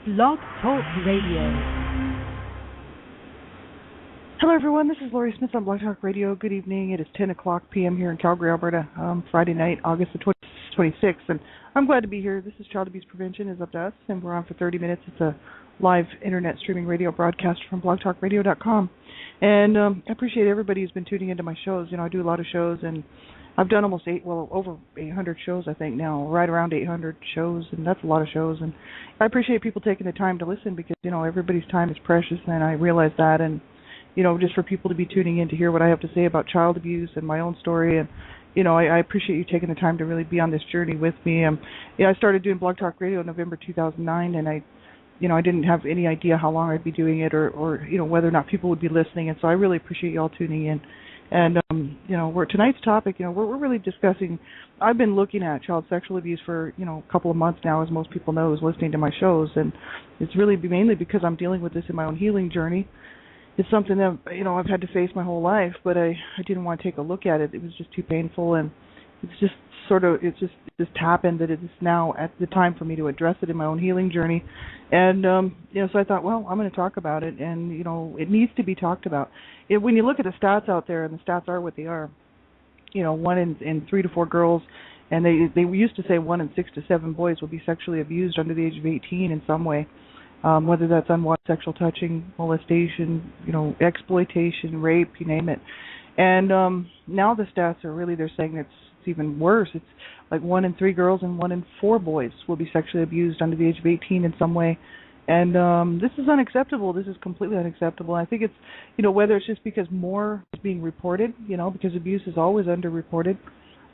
Blog Talk Radio. Hello, everyone. This is Laurie Smith on Blog Talk Radio. Good evening. It is 10 o'clock p.m. here in Calgary, Alberta, Friday night, August the 26th. And I'm glad to be here. This is Child Abuse Prevention is Up to Us, and we're on for 30 minutes. It's a live internet streaming radio broadcast from blogtalkradio.com. And I appreciate everybody who's been tuning into my shows. You know, I do a lot of shows, and I've done over 800 shows, I think, now, right around 800 shows, and that's a lot of shows. And I appreciate people taking the time to listen because, you know, everybody's time is precious, and I realize that. And you know, just for people to be tuning in to hear what I have to say about child abuse and my own story. And, you know, I appreciate you taking the time to really be on this journey with me. I started doing Blog Talk Radio in November 2009, and I didn't have any idea how long I'd be doing it or you know, whether or not people would be listening. And so I really appreciate you all tuning in. And, you know, tonight's topic, you know, we're really discussing, I've been looking at child sexual abuse for, you know, a couple of months now, as most people know, who's listening to my shows. And it's really mainly because I'm dealing with this in my own healing journey. It's something that, you know, I've had to face my whole life, but I didn't want to take a look at it. It was just too painful, and it's just just happened that it's now at the time for me to address it in my own healing journey. And, you know, so I thought, well, I'm going to talk about it, and, you know, it needs to be talked about. When you look at the stats out there, and the stats are what they are, you know, 1 in 3 to 4 girls, and they used to say 1 in 6 to 7 boys will be sexually abused under the age of 18 in some way. Whether that's unwanted sexual touching, molestation, you know, exploitation, rape, you name it. And now the stats are really, they're saying it's even worse. It's like 1 in 3 girls and 1 in 4 boys will be sexually abused under the age of 18 in some way. And this is unacceptable. This is completely unacceptable. I think it's, you know, whether it's just because more is being reported, you know, because abuse is always underreported.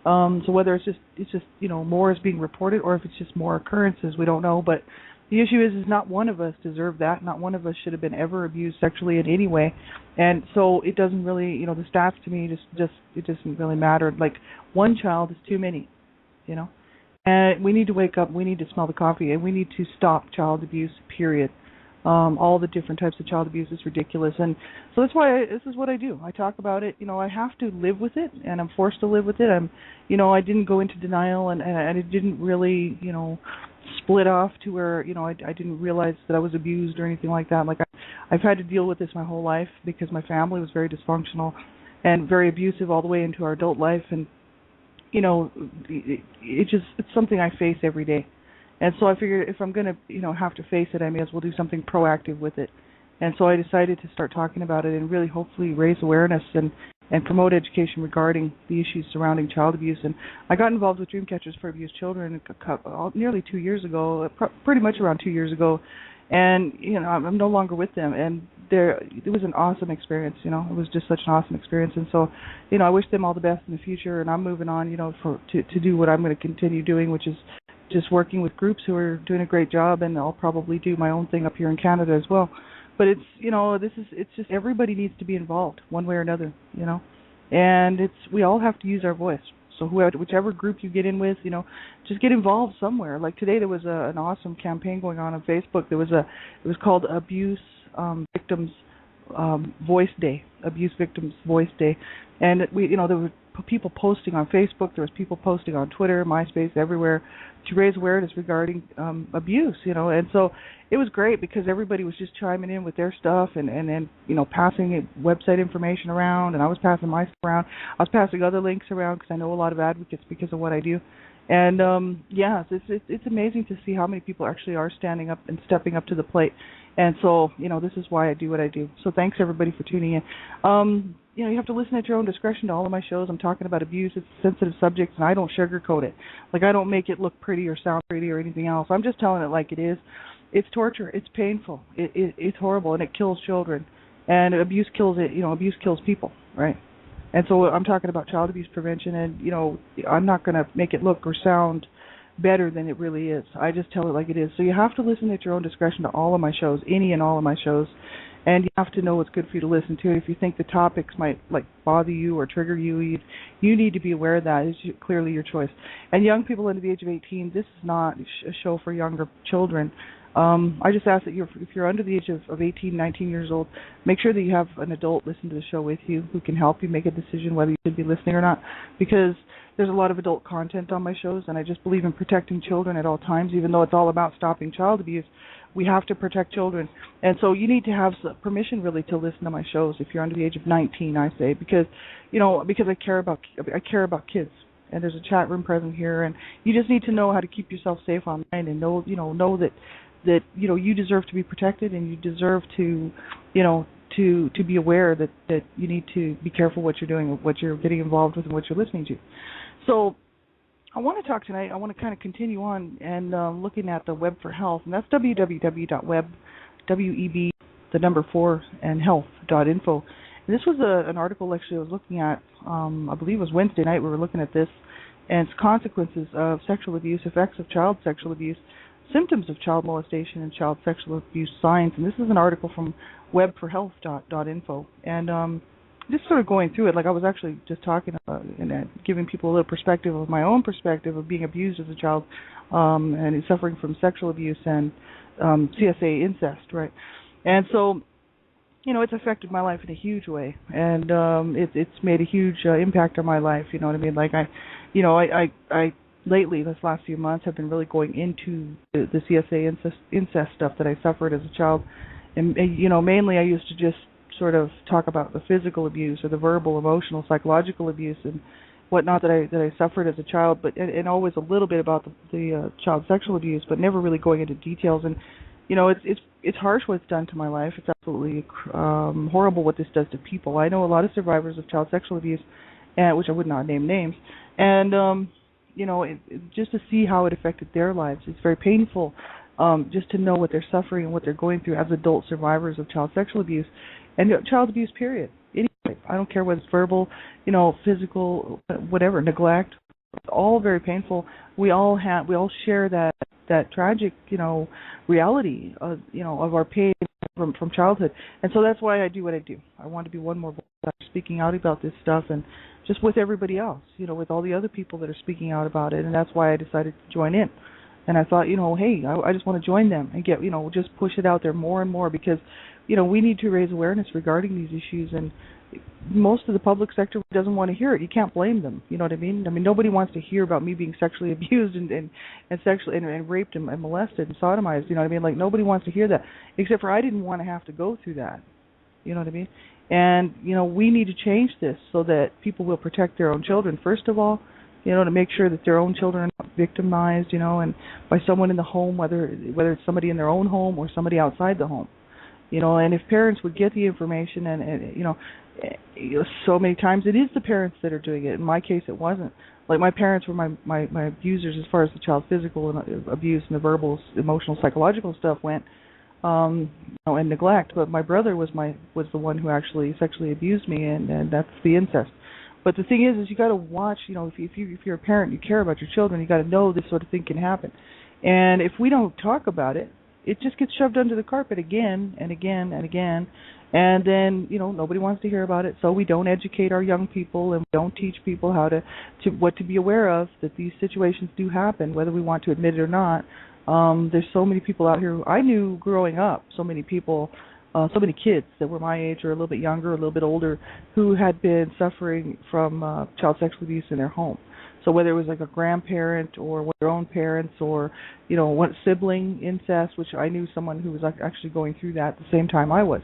So whether it's just, you know, more is being reported or if it's just more occurrences, we don't know. But the issue is not one of us deserved that. Not one of us should have been ever abused sexually in any way. And so it doesn't really, you know, the stats to me it doesn't really matter. Like, one child is too many, you know. And we need to wake up. We need to smell the coffee, and we need to stop child abuse, period. All the different types of child abuse is ridiculous. And so that's why this is what I do. I talk about it. You know, I have to live with it, and I'm forced to live with it. You know, I didn't go into denial, and I didn't really, you know, split off to where, you know, I didn't realize that I was abused or anything like that. Like, I've had to deal with this my whole life because my family was very dysfunctional and very abusive all the way into our adult life. And, you know, it's something I face every day. And so I figured if I'm going to, you know, have to face it, I may as well do something proactive with it. And so I decided to start talking about it and really hopefully raise awareness and promote education regarding the issues surrounding child abuse. And I got involved with Dream Catchers for Abused Children nearly 2 years ago, pretty much around 2 years ago. And, you know, I'm no longer with them. And it was an awesome experience, you know. It was just such an awesome experience. And so, you know, I wish them all the best in the future. And I'm moving on, you know, to do what I'm going to continue doing, which is just working with groups who are doing a great job, and I'll probably do my own thing up here in Canada as well. But it's, you know, it's just everybody needs to be involved one way or another, you know. And we all have to use our voice. So whichever group you get in with, you know, just get involved somewhere. Like today there was an awesome campaign going on Facebook. It was called Abuse Victims Voice Day, Abuse Victims Voice Day. And you know, there were people posting on Facebook, there was people posting on Twitter, MySpace, everywhere to raise awareness regarding abuse, you know. And so it was great because everybody was just chiming in with their stuff and then, you know, passing website information around, and I was passing my stuff around. I was passing other links around because I know a lot of advocates because of what I do. And yeah, it's amazing to see how many people actually are standing up and stepping up to the plate. And so, you know, this is why I do what I do. So thanks everybody for tuning in. You know, you have to listen at your own discretion to all of my shows. I'm talking about abuse. It's a sensitive subject, and I don't sugarcoat it. Like, I don't make it look pretty or sound pretty or anything else. I'm just telling it like it is. It's torture. It's painful. It's horrible, and it kills children. And abuse kills people, right? And so I'm talking about child abuse prevention, and, you know, I'm not going to make it look or sound better than it really is. I just tell it like it is. So you have to listen at your own discretion to all of my shows, any and all of my shows. And you have to know what's good for you to listen to. If you think the topics might, like, bother you or trigger you, you need to be aware of that. It's clearly your choice. And young people under the age of 18, this is not a show for younger children. I just ask that if you're under the age of 18, 19 years old, make sure that you have an adult listen to the show with you who can help you make a decision whether you should be listening or not. Because there's a lot of adult content on my shows, and I just believe in protecting children at all times. Even though it's all about stopping child abuse, we have to protect children. And so you need to have permission really to listen to my shows if you're under the age of 19, I say, because I care about kids. And there's a chat room present here, and you just need to know how to keep yourself safe online, and know that you deserve to be protected, and you deserve to be aware that you need to be careful what you're doing, what you're getting involved with, and what you're listening to. So I want to talk tonight. I want to kind of continue on and looking at the Web for Health, and that's www.web, W-E-B, the number 4, and health.info. And this was an article actually I was looking at, I believe it was Wednesday night we were looking at this, and it's consequences of sexual abuse, effects of child sexual abuse, symptoms of child molestation and child sexual abuse signs. And this is an article from webforhealth.info. And just sort of going through it, like I was actually just talking about and giving people a little perspective of my own perspective of being abused as a child and suffering from sexual abuse and CSA incest, right? And so, it's affected my life in a huge way, and it's made a huge impact on my life. You know what I mean? Like I lately, this last few months, have been really going into the CSA incest stuff that I suffered as a child, and mainly I used to just sort of talk about the physical abuse or the verbal, emotional, psychological abuse and whatnot that I suffered as a child, but and always a little bit about the child sexual abuse, but never really going into details. And it's harsh what it's done to my life. It's absolutely horrible what this does to people. I know a lot of survivors of child sexual abuse, which I would not name names, and just to see how it affected their lives. It's very painful just to know what they're suffering and what they're going through as adult survivors of child sexual abuse and child abuse, period. Anyway, I don't care whether it's verbal, physical, whatever, neglect. It's all very painful. We all share that tragic, reality of our pain from childhood. And so that's why I do what I do. I want to be one more voice speaking out about this stuff, and just with everybody else, with all the other people that are speaking out about it. And that's why I decided to join in. And I thought, hey, I just want to join them and get, just push it out there more and more, because, we need to raise awareness regarding these issues. And most of the public sector doesn't want to hear it. You can't blame them. You know what I mean? I mean, nobody wants to hear about me being sexually abused and sexually and raped and molested and sodomized. You know what I mean? Like, nobody wants to hear that, except for I didn't want to have to go through that. You know what I mean? And, we need to change this so that people will protect their own children, first of all, to make sure that their own children are not victimized, and by someone in the home, whether it's somebody in their own home or somebody outside the home. And if parents would get the information and so many times it is the parents that are doing it. In my case, it wasn't. Like, my parents were my abusers as far as the child physical and abuse and the verbal, emotional, psychological stuff went, and neglect. But my brother was the one who actually sexually abused me, and that's the incest. But the thing is you got to watch. If you're a parent, you care about your children. You got to know this sort of thing can happen. And if we don't talk about it, it just gets shoved under the carpet again and again and again. And then, nobody wants to hear about it, so we don't educate our young people, and we don't teach people how to what to be aware of, that these situations do happen, whether we want to admit it or not. There's so many people out here who I knew growing up, so many people, so many kids that were my age or a little bit younger, a little bit older, who had been suffering from child sexual abuse in their home. So whether it was like a grandparent or their own parents, or, one sibling incest, which I knew someone who was actually going through that at the same time I was,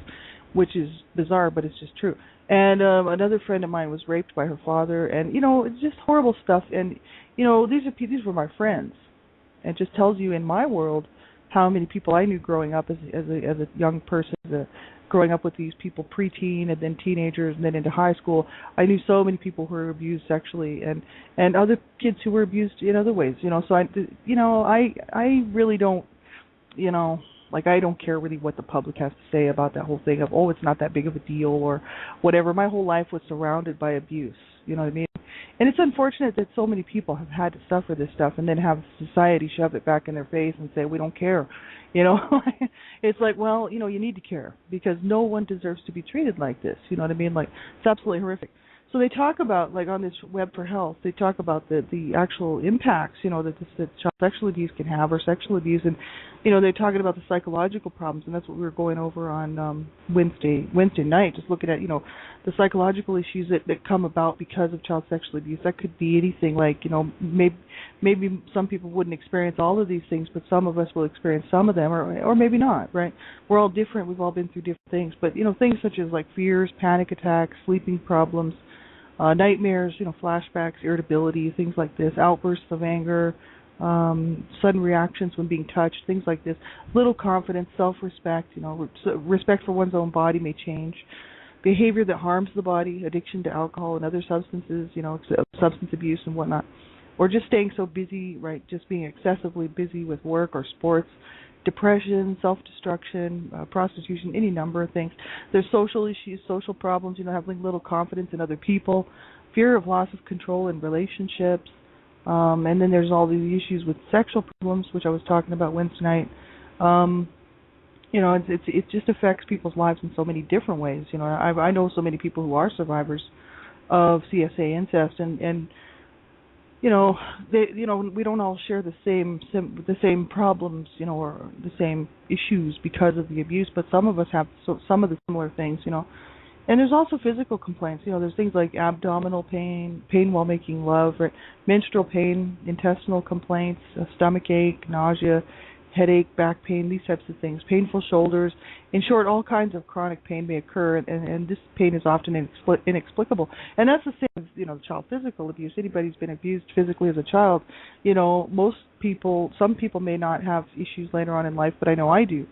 which is bizarre, but it's just true. And another friend of mine was raped by her father, and, it's just horrible stuff. And, these were my friends. And it just tells you in my world how many people I knew growing up as a young person, growing up with these people preteen and then teenagers and then into high school. I knew so many people who were abused sexually, and other kids who were abused in other ways. So I really don't, I don't care really what the public has to say about that whole thing of, it's not that big of a deal or whatever. My whole life was surrounded by abuse. You know what I mean? And it's unfortunate that so many people have had to suffer this stuff and then have society shove it back in their face and say, we don't care. It's like, well, you need to care, because no one deserves to be treated like this. You know what I mean? Like, it's absolutely horrific. So they talk about, like on this Web for Health, they talk about the actual impacts, that child sexual abuse can have, or sexual abuse, and they're talking about the psychological problems, and that's what we were going over on Wednesday night, just looking at the psychological issues that come about because of child sexual abuse. That could be anything, like maybe some people wouldn't experience all of these things, but some of us will experience some of them, or maybe not, right? We're all different. We've all been through different things, but things such as like fears, panic attacks, sleeping problems, nightmares, flashbacks, irritability, things like this, outbursts of anger, sudden reactions when being touched, things like this, little confidence, self-respect, respect for one's own body may change, behavior that harms the body, addiction to alcohol and other substances, substance abuse and whatnot, or just staying so busy, right, just being excessively busy with work or sports, depression, self-destruction, prostitution, any number of things. There's social issues, social problems, having little confidence in other people, fear of loss of control in relationships, and then there's all these issues with sexual problems, which I was talking about Wednesday night. It just affects people's lives in so many different ways. I know so many people who are survivors of CSA incest, and we don't all share the same problems, or the same issues because of the abuse, but some of us have some of the similar things, And there's also physical complaints. There's things like abdominal pain, pain while making love, right? Menstrual pain, intestinal complaints, stomach ache, nausea, headache, back pain, these types of things, painful shoulders. In short, all kinds of chronic pain may occur, and this pain is often inexplicable. And that's the same as, child physical abuse. Anybody who's been abused physically as a child, some people may not have issues later on in life, but I know I do.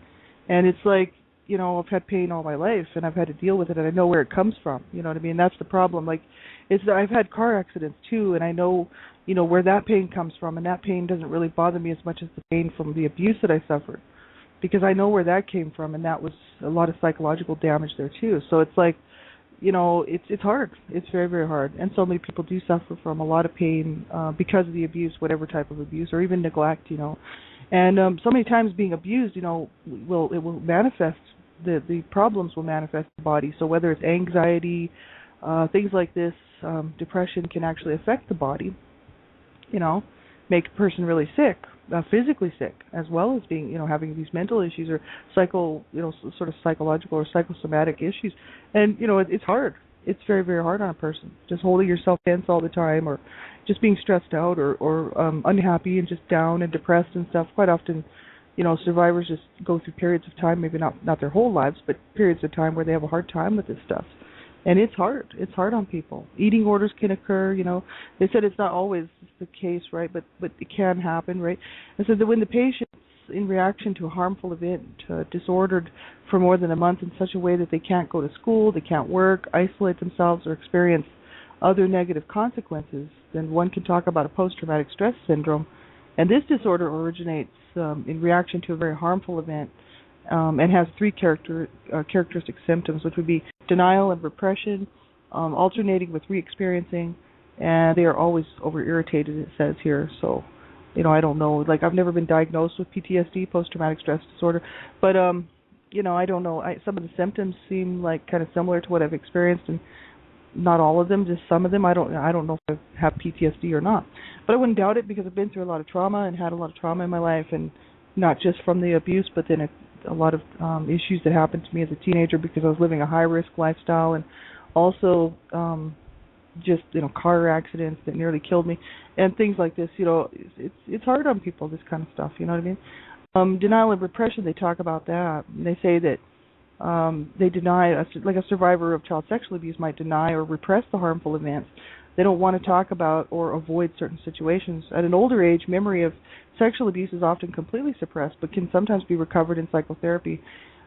And it's like, I've had pain all my life, and I've had to deal with it, and I know where it comes from. You know what I mean? That's the problem. Like, I've had car accidents too, and I know, where that pain comes from, and that pain doesn't really bother me as much as the pain from the abuse that I suffered, because I know where that came from, and that was a lot of psychological damage there too. So it's like, it's hard. It's very, very hard, and so many people do suffer from a lot of pain because of the abuse, whatever type of abuse, or even neglect. And so many times being abused, it will manifest. The problems will manifest in the body. So whether it's anxiety, things like this, depression can actually affect the body. Make a person really sick, physically sick, as well as being, having these mental issues or sort of psychological or psychosomatic issues. And it's hard. It's very, very hard on a person. Just holding yourself tense all the time, or just being stressed out, or unhappy and just down and depressed and stuff. Quite often, survivors just go through periods of time, maybe not their whole lives, but periods of time where they have a hard time with this stuff. And it's hard. It's hard on people. Eating orders can occur, They said it's not always the case, right? But it can happen, right? And so that when the patient's in reaction to a harmful event, disordered for more than a month in such a way that they can't go to school, they can't work, isolate themselves, or experience other negative consequences, then one can talk about a post-traumatic stress syndrome. And this disorder originates in reaction to a very harmful event, and has three characteristic symptoms, which would be denial and repression, alternating with re-experiencing, and they are always over-irritated, it says here. So, I don't know. Like, I've never been diagnosed with PTSD, post-traumatic stress disorder, but, I don't know. Some of the symptoms seem like kind of similar to what I've experienced, and not all of them, just some of them. I don't know if I have PTSD or not, but I wouldn't doubt it, because I've been through a lot of trauma and had a lot of trauma in my life, and not just from the abuse, but then a lot of issues that happened to me as a teenager because I was living a high-risk lifestyle, and also just car accidents that nearly killed me and things like this. It's hard on people, this kind of stuff. You know what I mean? Denial and repression, they talk about that. And they say that they deny, like a survivor of child sexual abuse might deny or repress the harmful events. They don't want to talk about or avoid certain situations. At an older age, memory of sexual abuse is often completely suppressed, but can sometimes be recovered in psychotherapy.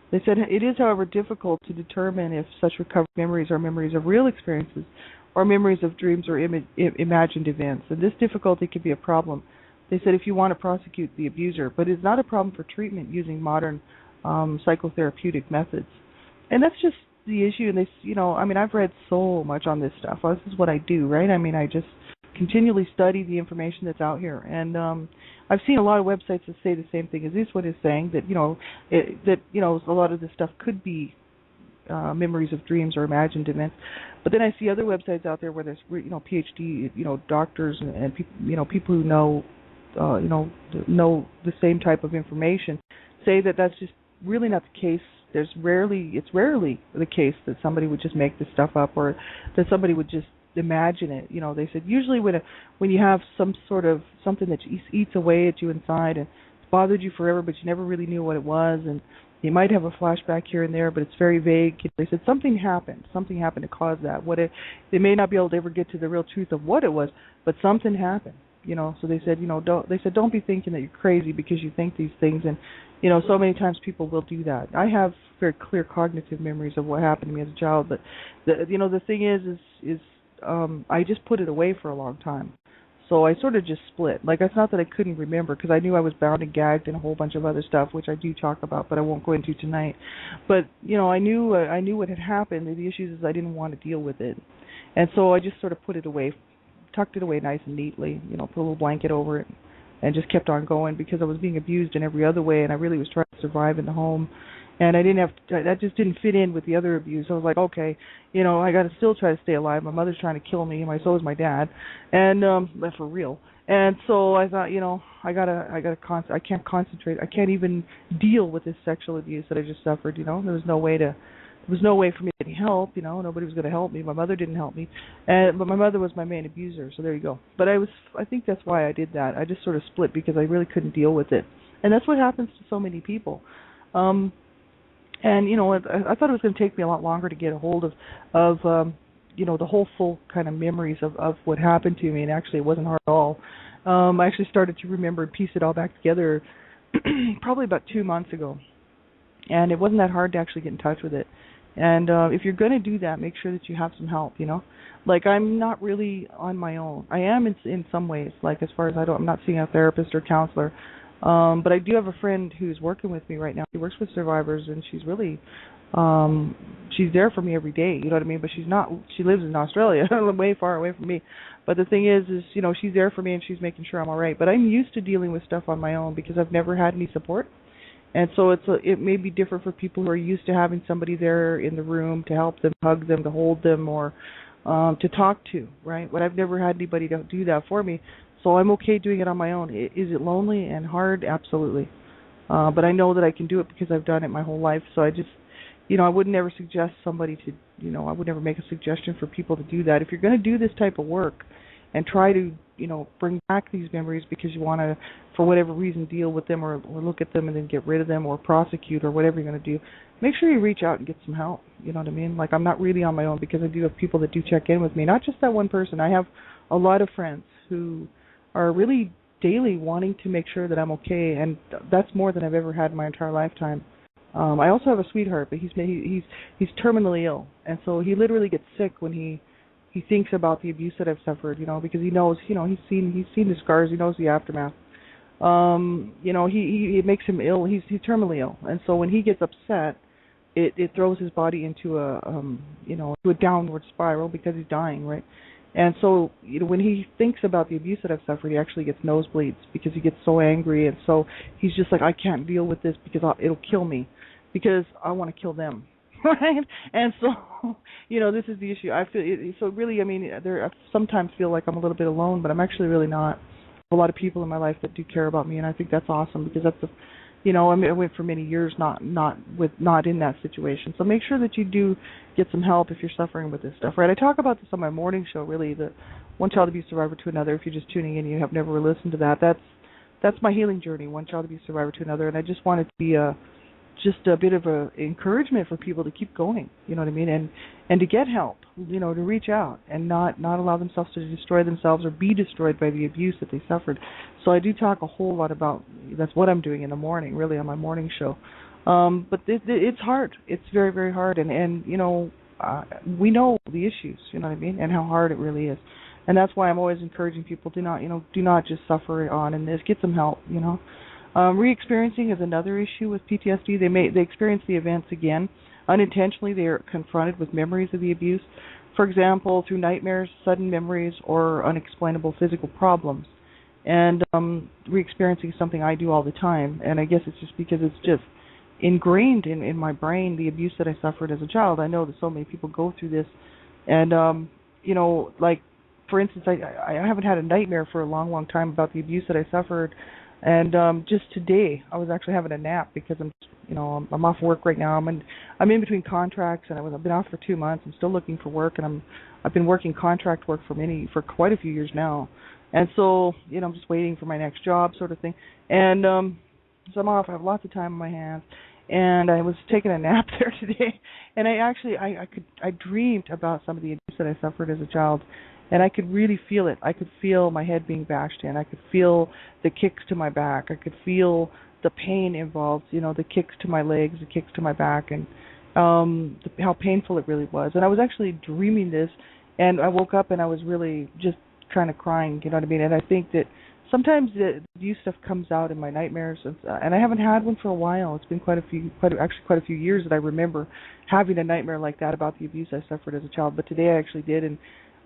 They said it is, however, difficult to determine if such recovered memories are memories of real experiences or memories of dreams or imagined events. And this difficulty can be a problem. They said if you want to prosecute the abuser, but it's not a problem for treatment using modern psychotherapeutic methods. And that's just the issue. And they, I've read so much on this stuff. This is what I do, right? I just continually study the information that's out here, and I've seen a lot of websites that say the same thing as this one is saying, that a lot of this stuff could be memories of dreams or imagined events. But then I see other websites out there where there's PhD doctors and people who know the same type of information say that that's just really not the case. It's rarely the case that somebody would just make this stuff up or that somebody would just imagine it. They said usually when you have some sort of something that eats away at you inside and it's bothered you forever, but you never really knew what it was, and you might have a flashback here and there, but it's very vague. They said something happened to cause that. They may not be able to ever get to the real truth of what it was, but something happened. So they said, don't be thinking that you're crazy because you think these things, and so many times people will do that. I have very clear cognitive memories of what happened to me as a child, but the thing is I just put it away for a long time. So I sort of just split. Like, it's not that I couldn't remember, because I knew I was bound and gagged and a whole bunch of other stuff, which I do talk about, but I won't go into tonight. But I knew what had happened. The issues is I didn't want to deal with it, and so I just sort of put it away, tucked it away nice and neatly. Put a little blanket over it, and just kept on going because I was being abused in every other way, and I really was trying to survive in the home. And that just didn't fit in with the other abuse. I was like, okay, I got to still try to stay alive. My mother's trying to kill me, and so is my dad, and for real. And so I thought, I can't concentrate. I can't even deal with this sexual abuse that I just suffered. There was no way for me to get help. Nobody was going to help me. My mother didn't help me, but my mother was my main abuser. So there you go. But I think that's why I did that. I just sort of split because I really couldn't deal with it, and that's what happens to so many people. And I thought it was going to take me a lot longer to get a hold of the whole full kind of memories of what happened to me, and actually it wasn't hard at all. I actually started to remember and piece it all back together probably about 2 months ago, and it wasn't that hard to actually get in touch with it. And if you're going to do that, make sure that you have some help. Like, I'm not really on my own. I am in some ways. Like, as far as I'm not seeing a therapist or counselor. But I do have a friend who's working with me right now. She works with survivors, and she's really, she's there for me every day, you know what I mean? But she lives in Australia, way far away from me. But the thing is, she's there for me, and she's making sure I'm all right. But I'm used to dealing with stuff on my own because I've never had any support. And so it may be different for people who are used to having somebody there in the room to help them, hug them, to hold them, or to talk to, right? But I've never had anybody to do that for me. So I'm okay doing it on my own. Is it lonely and hard? Absolutely. But I know that I can do it because I've done it my whole life. So I just, I would never suggest somebody to, I would never make a suggestion for people to do that. If you're going to do this type of work and try to, bring back these memories because you want to, for whatever reason, deal with them or look at them and then get rid of them or prosecute or whatever you're going to do, make sure you reach out and get some help. You know what I mean? Like, I'm not really on my own because I do have people that do check in with me. Not just that one person. I have a lot of friends who are really daily wanting to make sure that I'm okay, and that's more than I've ever had in my entire lifetime. I also have a sweetheart, but he's terminally ill, and so he literally gets sick when he thinks about the abuse that I've suffered, because he knows, he's seen the scars, he knows the aftermath. It makes him ill. He's terminally ill, and so when he gets upset, it throws his body into a downward spiral because he's dying, right? And so, when he thinks about the abuse that I've suffered, he actually gets nosebleeds because he gets so angry, and so he's just like, I can't deal with this because it'll kill me, because I want to kill them, right? And so, this is the issue. I feel so really. I mean, I sometimes feel like I'm a little bit alone, but I'm actually really not. I have a lot of people in my life that do care about me, and I think that's awesome because that's I went for many years not in that situation. So make sure that you do get some help if you're suffering with this stuff, right? I talk about this on my morning show, really, the One Child Abuse Survivor to Another. If you're just tuning in and you have never listened to that, that's my healing journey, One Child Abuse Survivor to Another. And I just want it to be just a bit of a encouragement for people to keep going, you know what I mean, and to get help, to reach out and not allow themselves to destroy themselves or be destroyed by the abuse that they suffered. So I do talk a whole lot about, that's what I'm doing in the morning, really, on my morning show. But it's hard. It's very, very hard, and we know the issues, you know what I mean, and how hard it really is. And that's why I'm always encouraging people, do not just suffer on in this, get some help, Re-experiencing is another issue with PTSD. They experience the events again. Unintentionally, they are confronted with memories of the abuse. For example, through nightmares, sudden memories, or unexplainable physical problems. And re-experiencing is something I do all the time. And I guess it's just because ingrained in my brain, the abuse that I suffered as a child. I know that so many people go through this, and like for instance, I haven't had a nightmare for a long time about the abuse that I suffered, and just today I was actually having a nap because I'm off work right now. I'm in between contracts, and I've been off for 2 months. I'm still looking for work, and I've been working contract work for quite a few years now, and so I'm just waiting for my next job, sort of thing, and so I'm off. I have lots of time on my hands, and I was taking a nap there today, and I dreamed about some of the abuse that I suffered as a child, and I could really feel it. I could feel my head being bashed in. I could feel the kicks to my back. I could feel the pain involved. The kicks to my legs, the kicks to my back, and how painful it really was. And I was actually dreaming this, and I woke up and I was really just kind of crying. You know what I mean? And I think that sometimes the abuse stuff comes out in my nightmares, and I haven't had one for a while. It's been quite a few years that I remember having a nightmare like that about the abuse I suffered as a child. But today I actually did, and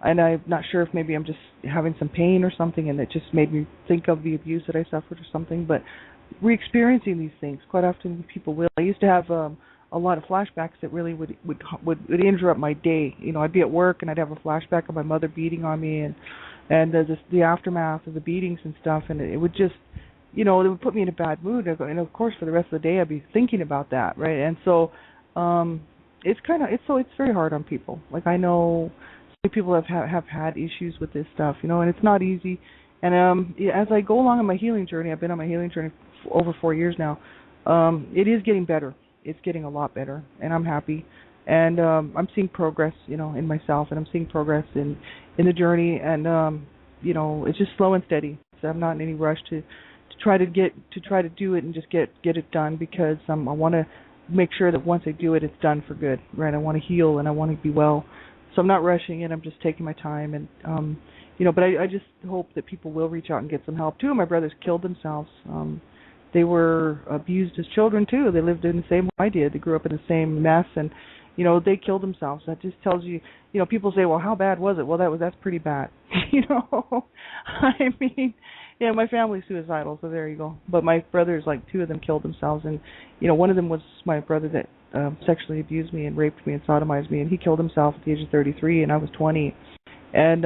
I'm not sure if maybe I'm just having some pain or something, and it just made me think of the abuse that I suffered or something. But re-experiencing these things, quite often people will. I used to have a lot of flashbacks that really would interrupt my day. I'd be at work and I'd have a flashback of my mother beating on me, and the aftermath of the beatings and stuff, and it would just, it would put me in a bad mood. And of course, for the rest of the day, I'd be thinking about that, right? And so, it's very hard on people. Like, I know people have had issues with this stuff, and it's not easy. And as I go along on my healing journey, I've been on my healing journey for over 4 years now. It is getting better. It's getting a lot better, and I'm happy. And I'm seeing progress, in myself, and I'm seeing progress in the journey. And it's just slow and steady. So I'm not in any rush to try to do it and just get it done, because I want to make sure that once I do it, it's done for good, right? I want to heal and I want to be well. So I'm not rushing it. I'm just taking my time, and but I just hope that people will reach out and get some help. 2 of my brothers killed themselves. They were abused as children too. They lived in the same way I did. They grew up in the same mess, and they killed themselves. That just tells you, people say, well, how bad was it? Well, that's pretty bad. I mean, my family's suicidal, so there you go. But my brothers, like 2 of them killed themselves, and one of them was my brother that sexually abused me and raped me and sodomized me, and he killed himself at the age of 33, and I was 20. And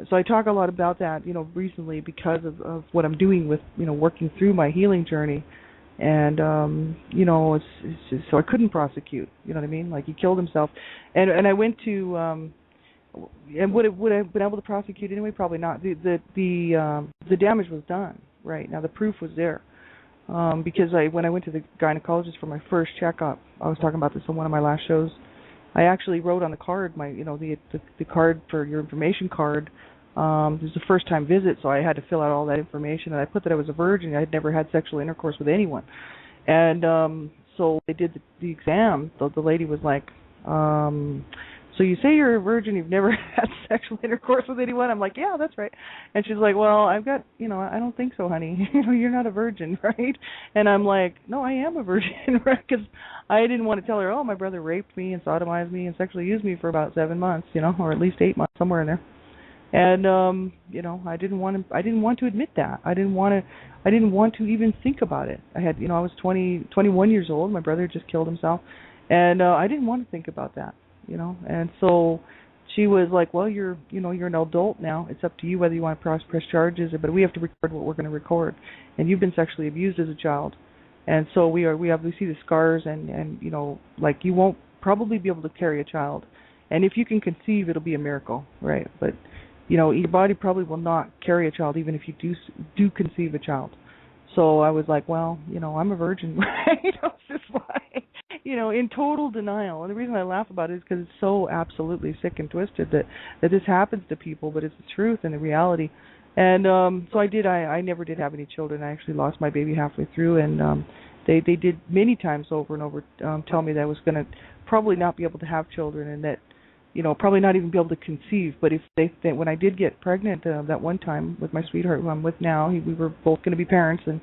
so I talk a lot about that, recently, because of what I'm doing with, working through my healing journey. And it's just, so I couldn't prosecute. You know what I mean? Like, he killed himself, and I went to and would I have been able to prosecute anyway? Probably not. The damage was done. Right now, the proof was there. Because when I went to the gynecologist for my first checkup, I was talking about this on one of my last shows. I actually wrote on the card, the card for your information card. This is a first-time visit, so I had to fill out all that information, and I put that I was a virgin. I had never had sexual intercourse with anyone, and so they did the exam. The lady was like, so you say you're a virgin, you've never had sexual intercourse with anyone? I'm like, yeah, that's right. And she's like, well, I've got, I don't think so, honey. You're not a virgin, right? And I'm like, no, I am a virgin, right? Because I didn't want to tell her, oh, my brother raped me and sodomized me and sexually used me for about 7 months, or at least 8 months, somewhere in there. And I didn't want to admit that. I didn't want to even think about it. I had, I was 21 years old. My brother just killed himself, and I didn't want to think about that. And so she was like, well, you're an adult now. It's up to you whether you want to press charges, but we have to record what we're going to record. And you've been sexually abused as a child, and so we see the scars, and like, you won't probably be able to carry a child, and if you can conceive, it'll be a miracle, right? But your body probably will not carry a child, even if you do conceive a child. So I was like, well, I'm a virgin, right? It's just like, in total denial. And the reason I laugh about it is because it's so absolutely sick and twisted that this happens to people, but it's the truth and the reality. And so I never did have any children. I actually lost my baby halfway through, and they did many times over and over tell me that I was going to probably not be able to have children, and that probably not even be able to conceive. But if when I did get pregnant that one time with my sweetheart, who I'm with now, we were both going to be parents, and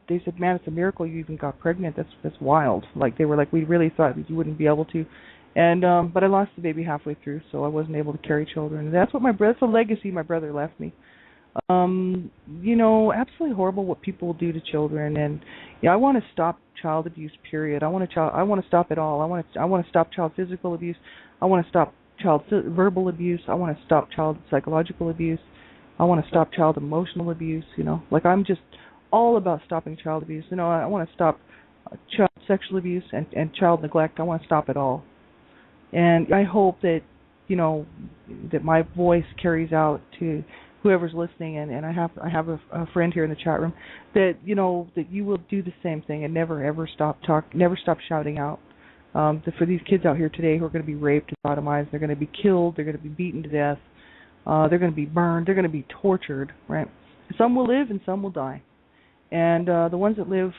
they said, man, it's a miracle you even got pregnant. That's wild. Like, they were like, we really thought that you wouldn't be able to. And but I lost the baby halfway through, so I wasn't able to carry children. And that's the legacy my brother left me. Absolutely horrible what people do to children, and yeah, I want to stop child abuse. Period. I want to stop it all. I want to stop child physical abuse. I want to stop child verbal abuse. I want to stop child psychological abuse. I want to stop child emotional abuse. Like I'm just all about stopping child abuse. I want to stop child sexual abuse and child neglect. I want to stop it all. And I hope that that my voice carries out to whoever's listening, and I have a friend here in the chat room that that you will do the same thing and never stop shouting out. For these kids out here today who are going to be raped and sodomized, they're going to be killed, they're going to be beaten to death, they're going to be burned, they're going to be tortured, right? Some will live and some will die. And the ones that live,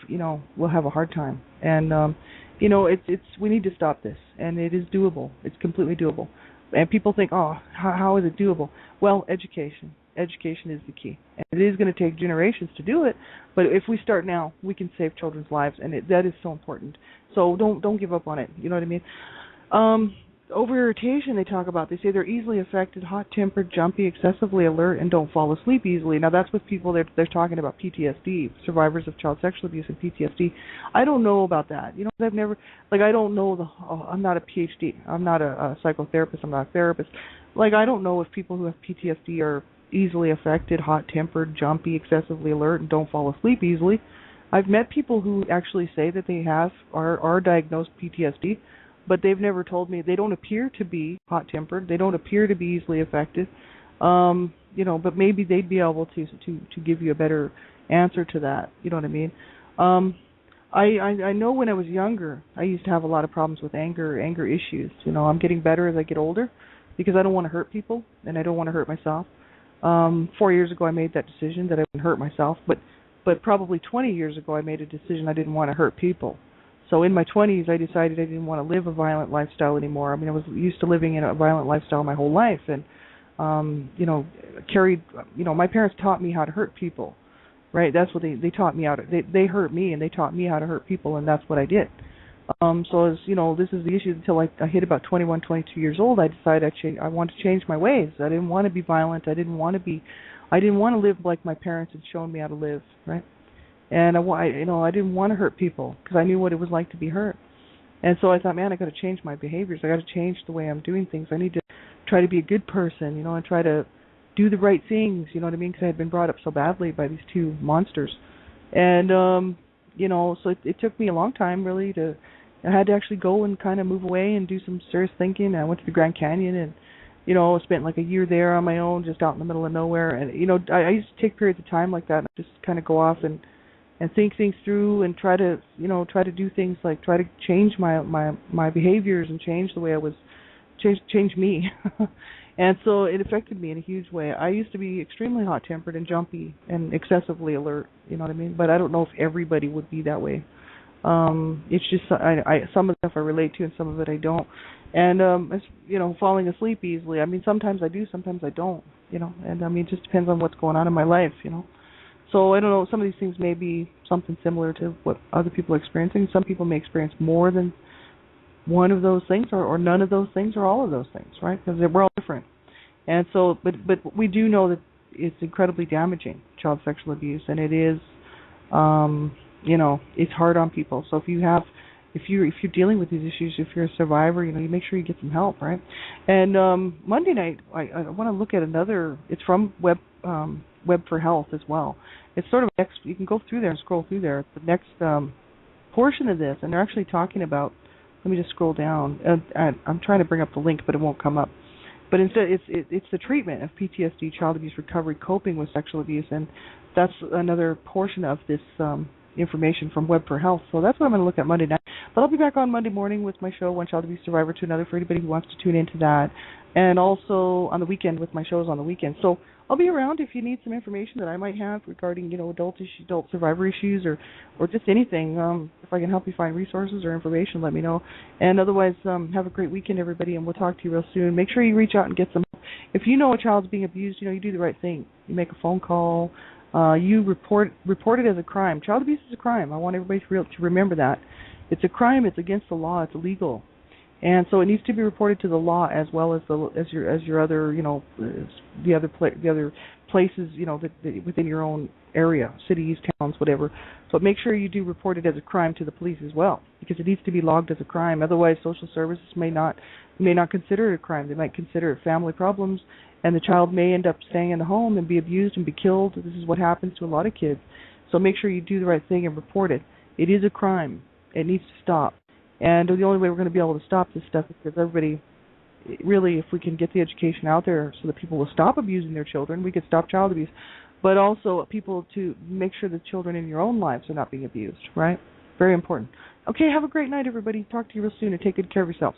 will have a hard time. And it's we need to stop this, and it is doable. It's completely doable. And people think, oh, how is it doable? Well, education. Education is the key. And it is going to take generations to do it, but if we start now, we can save children's lives, and that is so important. So don't give up on it. You know what I mean? Over-irritation they talk about. They say they're easily affected, hot-tempered, jumpy, excessively alert, and don't fall asleep easily. Now, that's with people they're talking about PTSD, survivors of child sexual abuse and PTSD. I don't know about that. I've never, I don't know I'm not a PhD. I'm not a psychotherapist. I'm not a therapist. I don't know if people who have PTSD are easily affected, hot-tempered, jumpy, excessively alert, and don't fall asleep easily. I've met people who actually say that they are diagnosed PTSD, but they've never told me. They don't appear to be hot-tempered. They don't appear to be easily affected. But maybe they'd be able to give you a better answer to that. You know what I mean? I know when I was younger, I used to have a lot of problems with anger issues. I'm getting better as I get older because I don't want to hurt people and I don't want to hurt myself. 4 years ago, I made that decision that I wouldn't hurt myself, but probably 20 years ago, I made a decision I didn't want to hurt people. So in my 20s, I decided I didn't want to live a violent lifestyle anymore. I mean, I was used to living in a violent lifestyle my whole life, and my parents taught me how to hurt people, right? That's what they taught me how to. They hurt me, and they taught me how to hurt people, and that's what I did. So as this is the issue until I hit about 21, 22 years old. I decided I wanted to change my ways. I didn't want to be violent. I didn't want to live like my parents had shown me how to live, right? And I didn't want to hurt people because I knew what it was like to be hurt. And so I thought, man, I got to change my behaviors. I got to change the way I'm doing things. I need to try to be a good person, and try to do the right things. You know what I mean? Because I had been brought up so badly by these two monsters. And so it took me a long time really I had to actually go and kind of move away and do some serious thinking. I went to the Grand Canyon and spent like a year there on my own, just out in the middle of nowhere. And I used to take periods of time like that and just kind of go off and think things through and try to do things like try to change my behaviors and change the way I was change me. And so it affected me in a huge way. I used to be extremely hot-tempered and jumpy and excessively alert, you know what I mean? But I don't know if everybody would be that way. It's just some of the stuff I relate to and some of it I don't. And falling asleep easily. I mean, sometimes I do, sometimes I don't, and I mean, it just depends on what's going on in my life, So I don't know, some of these things may be something similar to what other people are experiencing. Some people may experience more than one of those things or none of those things or all of those things, right? Because we're all different. And so, but we do know that it's incredibly damaging, child sexual abuse, and it is, it's hard on people. So if you're dealing with these issues, if you're a survivor, you make sure you get some help, right? And Monday night, I want to look at another. It's from Web for Health as well. It's sort of you can go through there and scroll through there. It's the next portion of this, and they're actually talking about. Let me just scroll down. I'm trying to bring up the link, but it won't come up. But instead, it's the treatment of PTSD, child abuse recovery, coping with sexual abuse, and that's another portion of this information from Web for Health. So that's what I'm going to look at Monday night. But I'll be back on Monday morning with my show, One Child Abuse Survivor to Another, for anybody who wants to tune into that. And also on the weekend with my shows on the weekend. So I'll be around if you need some information that I might have regarding, adult survivor issues or just anything. If I can help you find resources or information, let me know. And otherwise, have a great weekend, everybody, and we'll talk to you real soon. Make sure you reach out and get some help. If you know a child's being abused, you do the right thing. You make a phone call. You report it as a crime. Child abuse is a crime. I want everybody to remember that. It's a crime. It's against the law. It's illegal. And so it needs to be reported to the law as well as your other, the other places, that within your own area, cities, towns, whatever. But make sure you do report it as a crime to the police as well, because it needs to be logged as a crime. Otherwise, social services may not consider it a crime. They might consider it family problems, and the child may end up staying in the home and be abused and be killed. This is what happens to a lot of kids. So make sure you do the right thing and report it. It is a crime. It needs to stop. And the only way we're going to be able to stop this stuff is if everybody, really, if we can get the education out there so that people will stop abusing their children, we could stop child abuse. But also people to make sure the children in your own lives are not being abused, right? Very important. Okay, have a great night, everybody. Talk to you real soon, and take good care of yourselves.